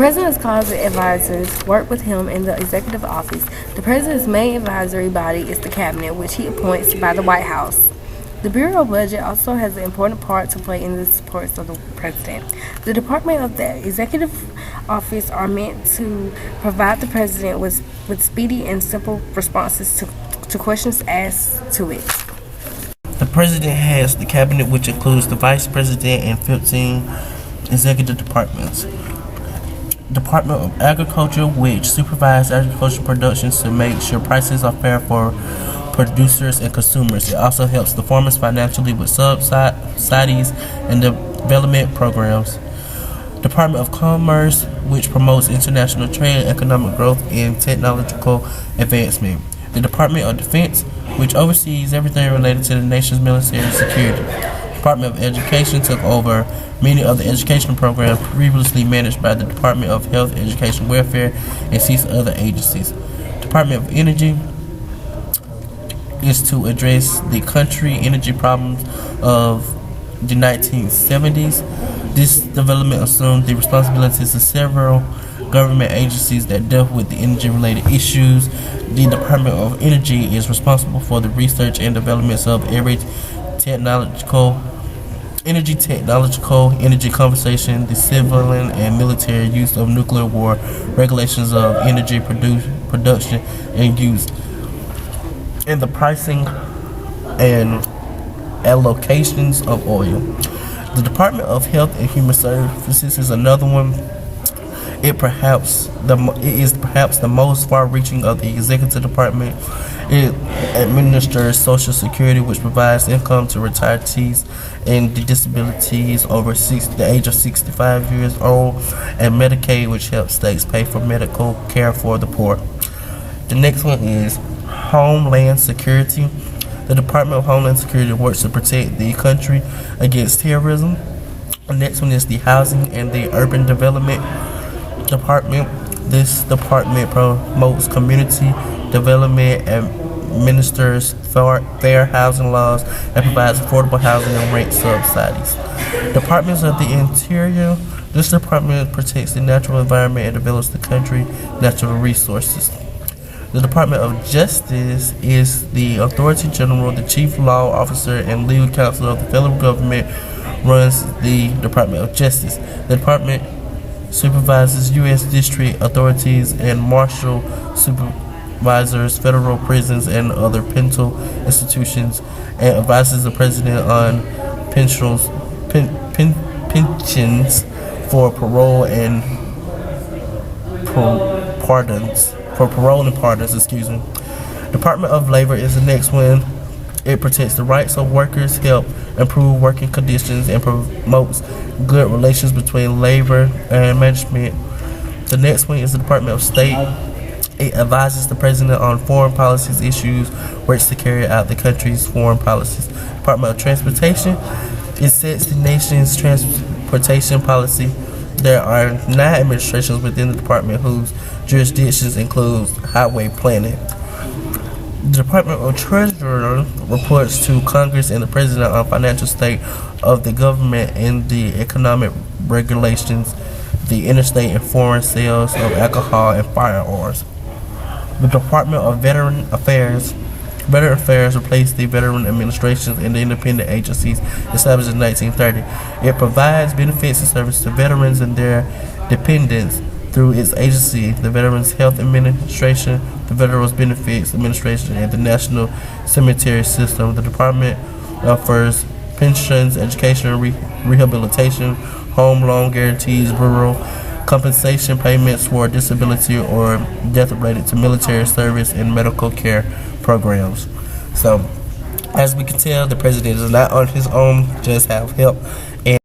President's closet advisors work with him in the executive office. The president's main advisory body is the cabinet, which he appoints by the White House. The Bureau of Budget also has an important part to play in the supports of the president. The Department of the Executive Office are meant to provide the president with speedy and simple responses to questions asked to it. The president has the cabinet, which includes the vice president and 15 executive departments. Department of Agriculture, which supervises agricultural production to make sure prices are fair for producers and consumers. It also helps the farmers financially with subsidies and development programs. Department of Commerce, which promotes international trade, economic growth, and technological advancement. The Department of Defense, which oversees everything related to the nation's military security. Department of Education took over many of the educational programs previously managed by the Department of Health, Education, Welfare, and 6 other agencies. Department of Energy is to address the country energy problems of the 1970s. This development assumed the responsibilities of several government agencies that dealt with the energy-related issues. The Department of Energy is responsible for the research and developments of energy conservation, the civil and military use of nuclear war, regulations of energy production and use, and the pricing and allocations of oil. The Department of Health and Human Services is another one. It is perhaps the most far-reaching of the executive department. It administers Social Security, which provides income to retirees and disabilities over the age of 65 years old, and Medicaid, which helps states pay for medical care for the poor. The next one is Homeland Security. The Department of Homeland Security works to protect the country against terrorism. The next one is the Housing and the Urban Development Department. This department promotes community development and administers fair housing laws and provides affordable housing and rent subsidies. Departments of the Interior. This department protects the natural environment and develops the country's natural resources. The Department of Justice is the Authority General, the Chief Law Officer, and Legal Counsel of the federal government, runs the Department of Justice. The department supervises U.S. district authorities and marshal supervisors, federal prisons, and other penal institutions, and advises the president on pensions for parole and pardons. Department of Labor is the next one. It protects the rights of workers, help improve working conditions, and promotes good relations between labor and management. The next one is the Department of State. It advises the president on foreign policies issues, works to carry out the country's foreign policies. Department of Transportation. It sets the nation's transportation policy. There are 9 administrations within the department whose jurisdictions include highway planning. The Department of Treasury reports to Congress and the President on financial state of the government and the economic regulations, the interstate and foreign sales of alcohol and firearms. The Department of Veteran Affairs replaced the Veteran Administrations and the independent agencies established in 1930. It provides benefits and services to veterans and their dependents through its agency, the Veterans Health Administration, the Veterans Benefits Administration, and the National Cemetery System. The department offers pensions, education, rehabilitation, home loan guarantees, rural compensation payments for disability or death related to military service, and medical care programs. So, as we can tell, the president is not on his own, just have help